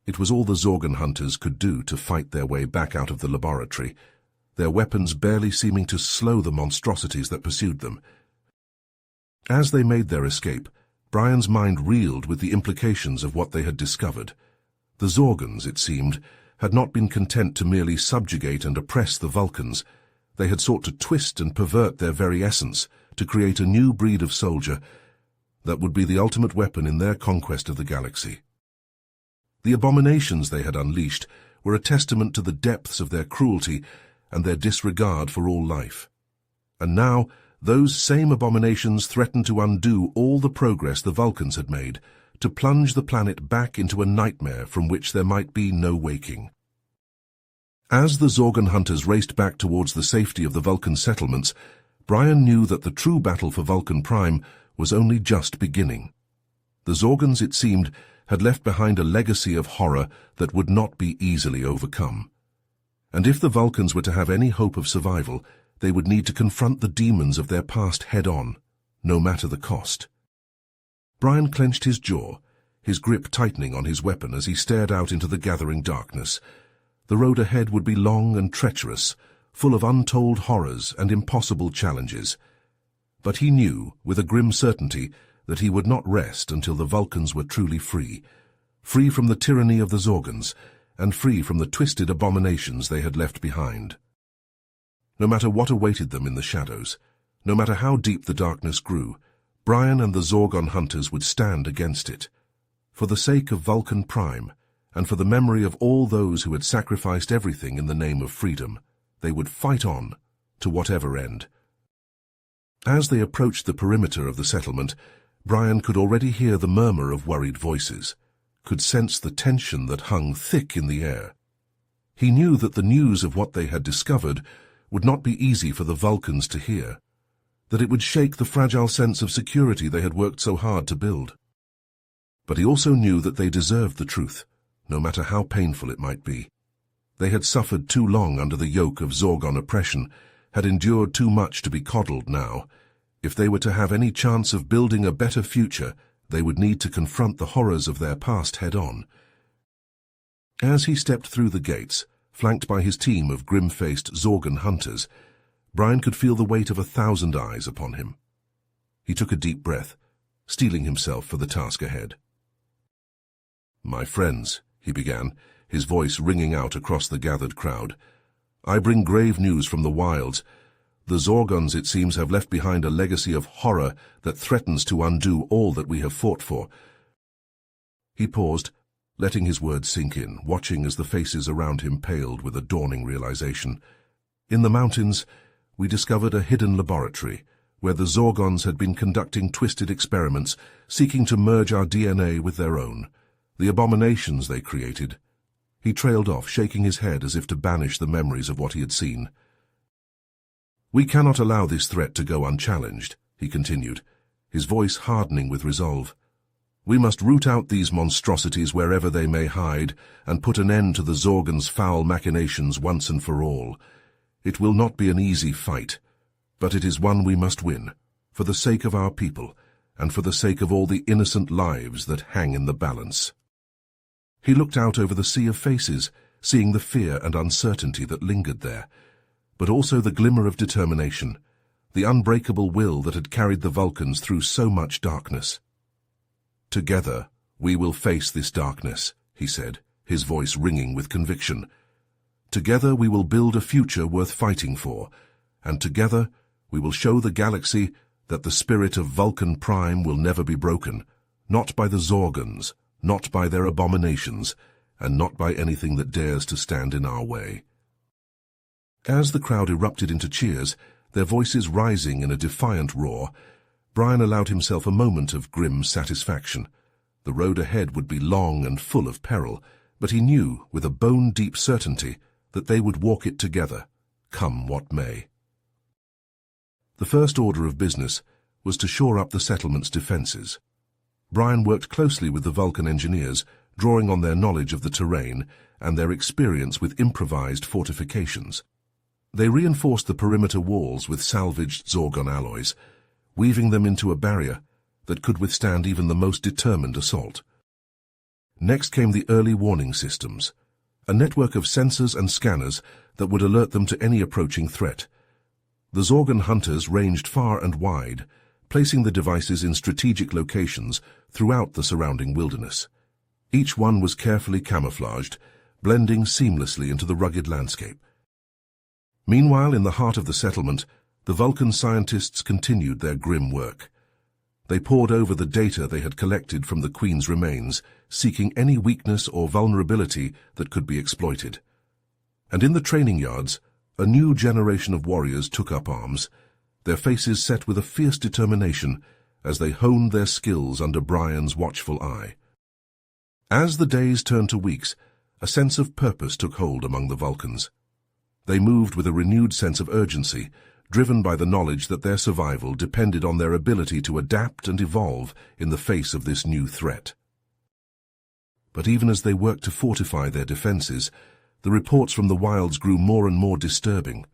S1: It was all the Zorgon hunters could do to fight their way back out of the laboratory, their weapons barely seeming to slow the monstrosities that pursued them. As they made their escape, Brian's mind reeled with the implications of what they had discovered. The Zorgons, it seemed, had not been content to merely subjugate and oppress the Vulcans. They had sought to twist and pervert their very essence, to create a new breed of soldier that would be the ultimate weapon in their conquest of the galaxy. The abominations they had unleashed were a testament to the depths of their cruelty and their disregard for all life. And now, those same abominations threatened to undo all the progress the Vulcans had made, to plunge the planet back into a nightmare from which there might be no waking. As the Zorgon hunters raced back towards the safety of the Vulcan settlements, Brian knew that the true battle for Vulcan Prime was only just beginning. The Zorgons, it seemed, had left behind a legacy of horror that would not be easily overcome. And if the Vulcans were to have any hope of survival, they would need to confront the demons of their past head-on, no matter the cost. Brian clenched his jaw, his grip tightening on his weapon as he stared out into the gathering darkness. The road ahead would be long and treacherous, full of untold horrors and impossible challenges. But he knew, with a grim certainty, that he would not rest until the Vulcans were truly free, free from the tyranny of the Zorgons, and free from the twisted abominations they had left behind. No matter what awaited them in the shadows, no matter how deep the darkness grew, Brian and the Zorgon hunters would stand against it. For the sake of Vulcan Prime, and for the memory of all those who had sacrificed everything in the name of freedom, they would fight on, to whatever end. As they approached the perimeter of the settlement, Brian could already hear the murmur of worried voices, could sense the tension that hung thick in the air. He knew that the news of what they had discovered would not be easy for the Vulcans to hear. that it would shake the fragile sense of security they had worked so hard to build. But he also knew that they deserved the truth, no matter how painful it might be. They had suffered too long under the yoke of Zorgon oppression, had endured too much to be coddled now. If they were to have any chance of building a better future, they would need to confront the horrors of their past head-on. As he stepped through the gates, flanked by his team of grim-faced Zorgon hunters, Brian could feel the weight of 1,000 eyes upon him. He took a deep breath, steeling himself for the task ahead. "My friends," he began, his voice ringing out across the gathered crowd, "I bring grave news from the wilds. The Zorgons, it seems, have left behind a legacy of horror that threatens to undo all that we have fought for." He paused, letting his words sink in, watching as the faces around him paled with a dawning realization. "In the mountains, we discovered a hidden laboratory, where the Zorgons had been conducting twisted experiments, seeking to merge our DNA with their own. The abominations they created." He trailed off, shaking his head as if to banish the memories of what he had seen. "We cannot allow this threat to go unchallenged," he continued, his voice hardening with resolve. "We must root out these monstrosities wherever they may hide, and put an end to the Zorgons' foul machinations once and for all. It will not be an easy fight, but it is one we must win, for the sake of our people, and for the sake of all the innocent lives that hang in the balance." He looked out over the sea of faces, seeing the fear and uncertainty that lingered there, but also the glimmer of determination, the unbreakable will that had carried the Vulcans through so much darkness. "Together, we will face this darkness," he said, his voice ringing with conviction. "Together we will build a future worth fighting for, and together we will show the galaxy that the spirit of Vulcan Prime will never be broken, not by the Zorgons, not by their abominations, and not by anything that dares to stand in our way." As the crowd erupted into cheers, their voices rising in a defiant roar, Brian allowed himself a moment of grim satisfaction. The road ahead would be long and full of peril, but he knew, with a bone-deep certainty, that they would walk it together, come what may. The first order of business was to shore up the settlement's defenses. Brian worked closely with the Vulcan engineers, drawing on their knowledge of the terrain and their experience with improvised fortifications. They reinforced the perimeter walls with salvaged Zorgon alloys, weaving them into a barrier that could withstand even the most determined assault. Next came the early warning systems, a network of sensors and scanners that would alert them to any approaching threat. The Zorgon hunters ranged far and wide, placing the devices in strategic locations throughout the surrounding wilderness. Each one was carefully camouflaged, blending seamlessly into the rugged landscape. Meanwhile, in the heart of the settlement, the Vulcan scientists continued their grim work. They pored over the data they had collected from the Queen's remains, seeking any weakness or vulnerability that could be exploited. And in the training yards, a new generation of warriors took up arms, their faces set with a fierce determination as they honed their skills under Brian's watchful eye. As the days turned to weeks, a sense of purpose took hold among the Vulcans. They moved with a renewed sense of urgency, driven by the knowledge that their survival depended on their ability to adapt and evolve in the face of this new threat. But even as they worked to fortify their defenses, the reports from the wilds grew more and more disturbing.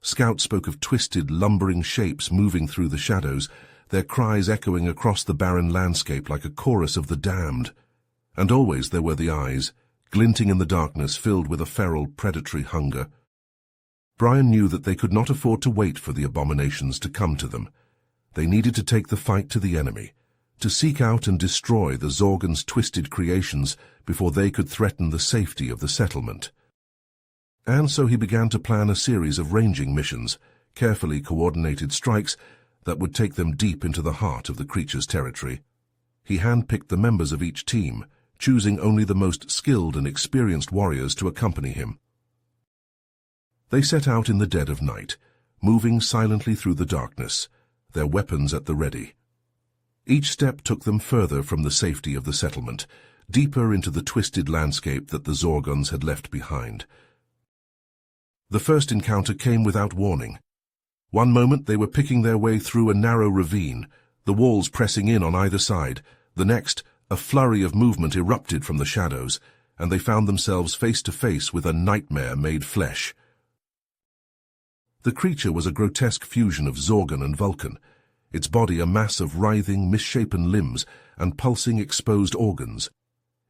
S1: Scouts spoke of twisted, lumbering shapes moving through the shadows, their cries echoing across the barren landscape like a chorus of the damned. And always there were the eyes, glinting in the darkness, filled with a feral, predatory hunger. Brian knew that they could not afford to wait for the abominations to come to them. They needed to take the fight to the enemy, to seek out and destroy the Zorgon's twisted creations before they could threaten the safety of the settlement. And so he began to plan a series of ranging missions, carefully coordinated strikes that would take them deep into the heart of the creature's territory. He handpicked the members of each team, choosing only the most skilled and experienced warriors to accompany him. They set out in the dead of night, moving silently through the darkness, their weapons at the ready. Each step took them further from the safety of the settlement, deeper into the twisted landscape that the Zorgons had left behind. The first encounter came without warning. One moment they were picking their way through a narrow ravine, the walls pressing in on either side. The next, a flurry of movement erupted from the shadows, and they found themselves face to face with a nightmare made flesh. The creature was a grotesque fusion of Zorgon and Vulcan, its body a mass of writhing, misshapen limbs and pulsing exposed organs.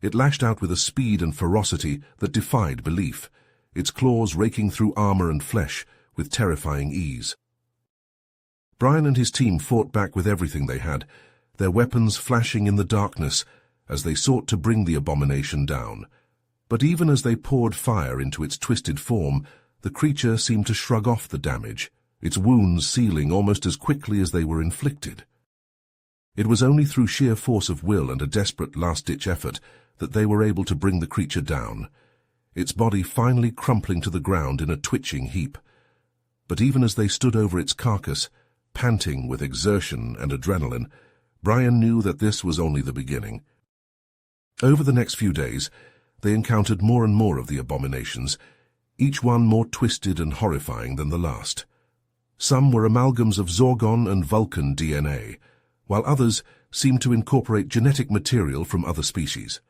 S1: It lashed out with a speed and ferocity that defied belief, its claws raking through armor and flesh with terrifying ease. Brian and his team fought back with everything they had, their weapons flashing in the darkness as they sought to bring the abomination down. But even as they poured fire into its twisted form, the creature seemed to shrug off the damage, its wounds sealing almost as quickly as they were inflicted. It was only through sheer force of will and a desperate last-ditch effort that they were able to bring the creature down, its body finally crumpling to the ground in a twitching heap. But even as they stood over its carcass, panting with exertion and adrenaline, Brian knew that this was only the beginning. Over the next few days, they encountered more and more of the abominations, each one more twisted and horrifying than the last. Some were amalgams of Zorgon and Vulcan DNA, while others seemed to incorporate genetic material from other species,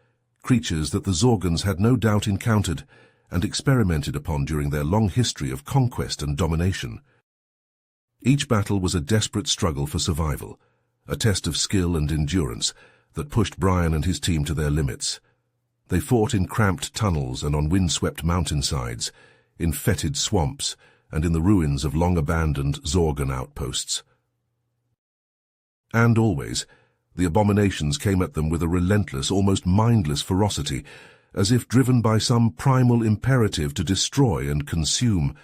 S1: creatures that the Zorgons had no doubt encountered and experimented upon during their long history of conquest and domination. Each battle was a desperate struggle for survival, a test of skill and endurance that pushed Brian and his team to their limits. They fought in cramped tunnels and on windswept mountainsides, in fetid swamps, and in the ruins of long-abandoned Zorgon outposts. And always, the abominations came at them with a relentless, almost mindless ferocity, as if driven by some primal imperative to destroy and consume.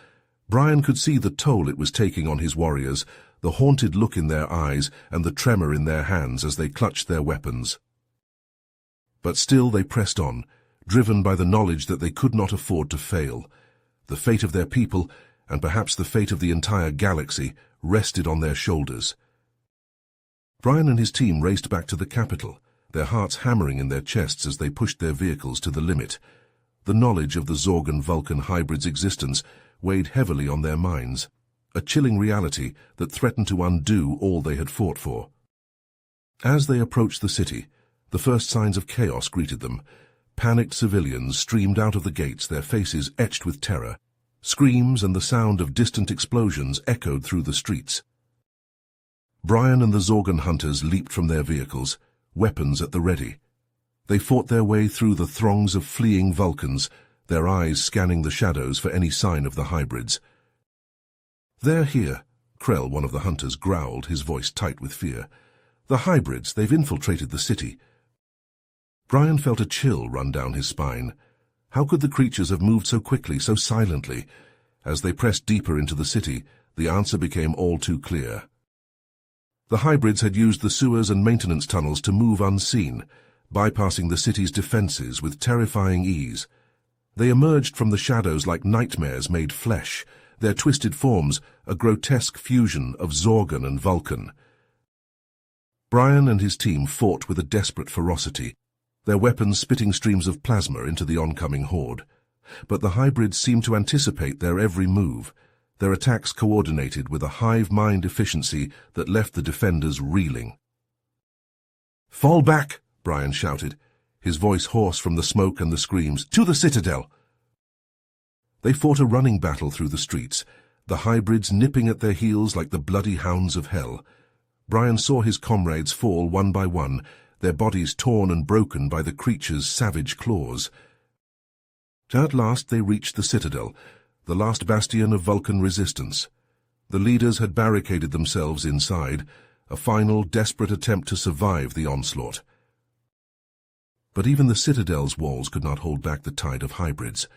S1: Brian could see the toll it was taking on his warriors, the haunted look in their eyes and the tremor in their hands as they clutched their weapons. But still they pressed on, driven by the knowledge that they could not afford to fail. The fate of their people, and perhaps the fate of the entire galaxy, rested on their shoulders. Brian and his team raced back to the capital, their hearts hammering in their chests as they pushed their vehicles to the limit. The knowledge of the Zorgon-Vulcan hybrid's existence weighed heavily on their minds, a chilling reality that threatened to undo all they had fought for. As they approached the city, the first signs of chaos greeted them. Panicked civilians streamed out of the gates, their faces etched with terror. Screams and the sound of distant explosions echoed through the streets. Brian and the Zorgon hunters leaped from their vehicles, weapons at the ready. They fought their way through the throngs of fleeing Vulcans, their eyes scanning the shadows for any sign of the hybrids. "They're here," Krell, one of the hunters, growled, his voice tight with fear. "The hybrids, they've infiltrated the city." Brian felt a chill run down his spine. How could the creatures have moved so quickly, so silently? As they pressed deeper into the city, the answer became all too clear. The hybrids had used the sewers and maintenance tunnels to move unseen, bypassing the city's defenses with terrifying ease. They emerged from the shadows like nightmares made flesh, their twisted forms a grotesque fusion of Zorgon and Vulcan. Brian and his team fought with a desperate ferocity, their weapons spitting streams of plasma into the oncoming horde. But the hybrids seemed to anticipate their every move, their attacks coordinated with a hive-mind efficiency that left the defenders reeling. "Fall back!" Brian shouted, his voice hoarse from the smoke and the screams. "To the citadel!" They fought a running battle through the streets, the hybrids nipping at their heels like the bloody hounds of hell. Brian saw his comrades fall one by one, their bodies torn and broken by the creature's savage claws. At last they reached the citadel, the last bastion of Vulcan resistance. The leaders had barricaded themselves inside, a final, desperate attempt to survive the onslaught. But even the citadel's walls could not hold back the tide of hybrids.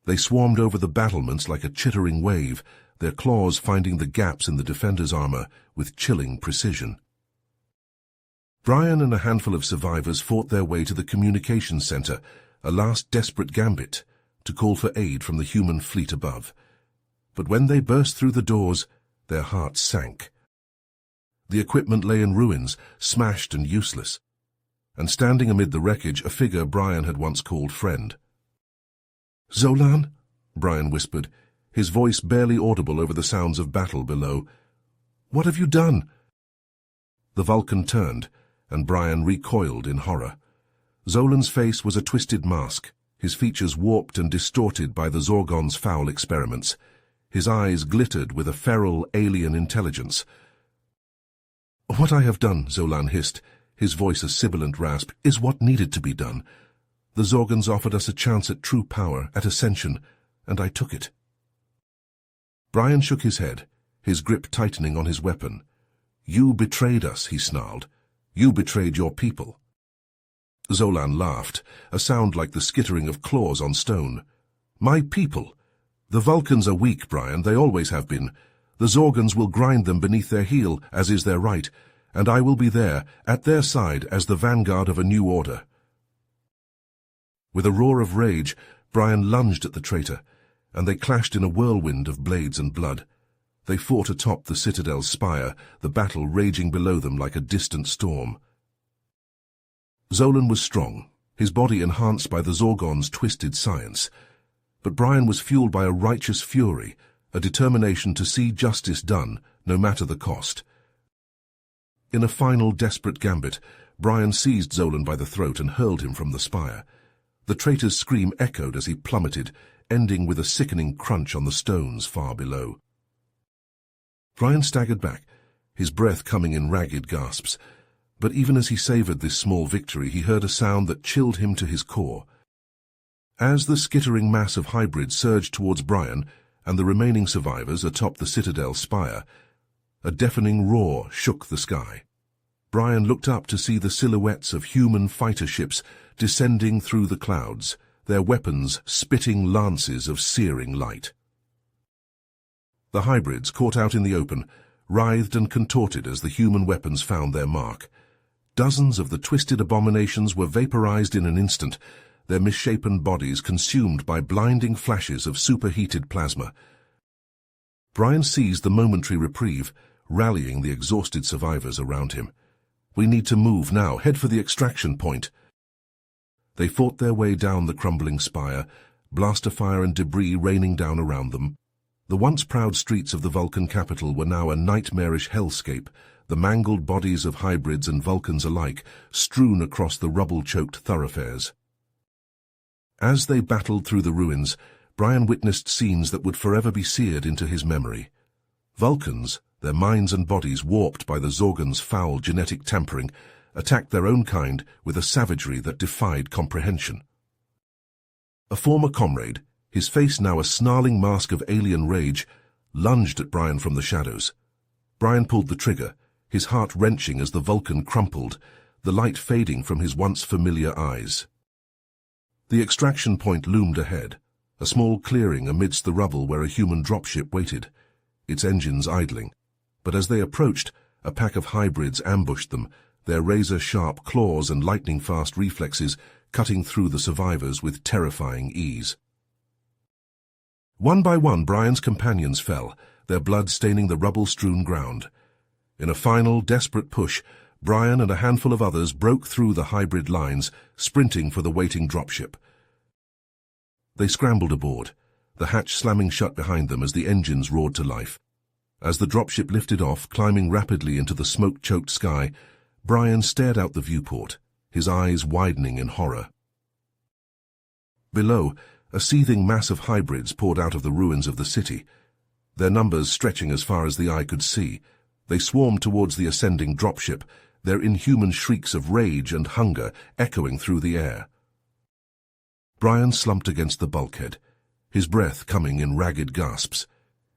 S1: They swarmed over the battlements like a chittering wave, their claws finding the gaps in the defenders' armor with chilling precision. Brian and a handful of survivors fought their way to the communications center, a last desperate gambit, to call for aid from the human fleet above. But when they burst through the doors, their hearts sank. The equipment lay in ruins, smashed and useless, and standing amid the wreckage, a figure Brian had once called friend. "Zolan?" Brian whispered, his voice barely audible over the sounds of battle below. "What have you done?" The Vulcan turned, and Brian recoiled in horror. Zolan's face was a twisted mask, his features warped and distorted by the Zorgon's foul experiments. His eyes glittered with a feral, alien intelligence. "What I have done," Zolan hissed, his voice a sibilant rasp, "is what needed to be done. The Zorgons offered us a chance at true power, at ascension, and I took it." Brian shook his head, his grip tightening on his weapon. "You betrayed us," he snarled. "You betrayed your people." Zolan laughed, a sound like the skittering of claws on stone. "My people? The Vulcans are weak, Brian, they always have been. The Zorgons will grind them beneath their heel, as is their right, and I will be there, at their side, as the vanguard of a new order." With a roar of rage, Brian lunged at the traitor, and they clashed in a whirlwind of blades and blood. They fought atop the citadel's spire, the battle raging below them like a distant storm. Zolan was strong, his body enhanced by the Zorgon's twisted science. But Brian was fueled by a righteous fury, a determination to see justice done, no matter the cost. In a final desperate gambit, Brian seized Zolan by the throat and hurled him from the spire. The traitor's scream echoed as he plummeted, ending with a sickening crunch on the stones far below. Brian staggered back, his breath coming in ragged gasps. But even as he savored this small victory, he heard a sound that chilled him to his core. As the skittering mass of hybrids surged towards Brian and the remaining survivors atop the citadel's spire, a deafening roar shook the sky. Brian looked up to see the silhouettes of human fighter ships descending through the clouds, their weapons spitting lances of searing light. The hybrids, caught out in the open, writhed and contorted as the human weapons found their mark. Dozens of the twisted abominations were vaporized in an instant, their misshapen bodies consumed by blinding flashes of superheated plasma. Brian seized the momentary reprieve, rallying the exhausted survivors around him. "We need to move now, head for the extraction point." They fought their way down the crumbling spire, blaster fire and debris raining down around them. The once proud streets of the Vulcan capital were now a nightmarish hellscape, the mangled bodies of hybrids and Vulcans alike strewn across the rubble-choked thoroughfares. As they battled through the ruins, Brian witnessed scenes that would forever be seared into his memory. Vulcans, their minds and bodies warped by the Zorgon's foul genetic tampering, attacked their own kind with a savagery that defied comprehension. A former comrade, his face now a snarling mask of alien rage, lunged at Brian from the shadows. Brian pulled the trigger, his heart wrenching as the Vulcan crumpled, the light fading from his once familiar eyes. The extraction point loomed ahead, a small clearing amidst the rubble where a human dropship waited, its engines idling. But as they approached, a pack of hybrids ambushed them, their razor-sharp claws and lightning-fast reflexes cutting through the survivors with terrifying ease. One by one, Brian's companions fell, their blood staining the rubble-strewn ground. In a final, desperate push, Brian and a handful of others broke through the hybrid lines, sprinting for the waiting dropship. They scrambled aboard, the hatch slamming shut behind them as the engines roared to life. As the dropship lifted off, climbing rapidly into the smoke-choked sky, Brian stared out the viewport, his eyes widening in horror. Below, a seething mass of hybrids poured out of the ruins of the city. Their numbers stretching as far as the eye could see, they swarmed towards the ascending dropship, their inhuman shrieks of rage and hunger echoing through the air. Brian slumped against the bulkhead, his breath coming in ragged gasps.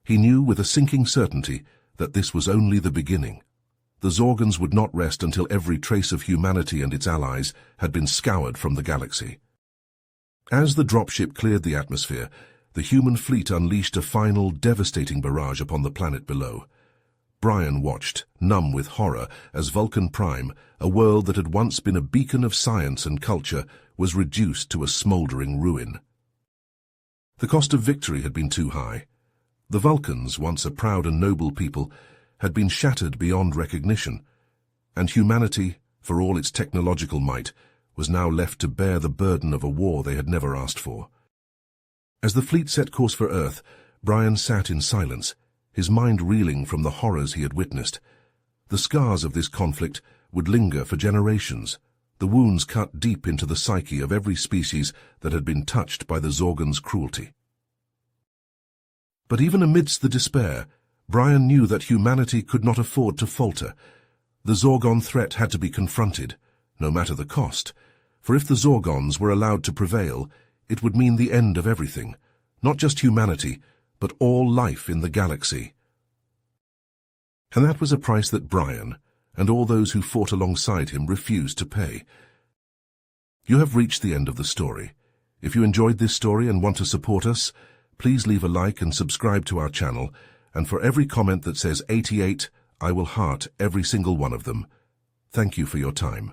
S1: He knew with a sinking certainty that this was only the beginning. The Zorgons would not rest until every trace of humanity and its allies had been scoured from the galaxy. As the dropship cleared the atmosphere, the human fleet unleashed a final, devastating barrage upon the planet below. Brian watched, numb with horror, as Vulcan Prime, a world that had once been a beacon of science and culture, was reduced to a smouldering ruin. The cost of victory had been too high. The Vulcans, once a proud and noble people, had been shattered beyond recognition, and humanity, for all its technological might, was now left to bear the burden of a war they had never asked for. As the fleet set course for Earth, Brian sat in silence, his mind reeling from the horrors he had witnessed. The scars of this conflict would linger for generations, the wounds cut deep into the psyche of every species that had been touched by the Zorgon's cruelty. But even amidst the despair, Brian knew that humanity could not afford to falter. The Zorgon threat had to be confronted, no matter the cost, for if the Zorgons were allowed to prevail, it would mean the end of everything, not just humanity, but all life in the galaxy. And that was a price that Brian, and all those who fought alongside him, refused to pay. You have reached the end of the story. If you enjoyed this story and want to support us, please leave a like and subscribe to our channel, and for every comment that says 88, I will heart every single one of them. Thank you for your time.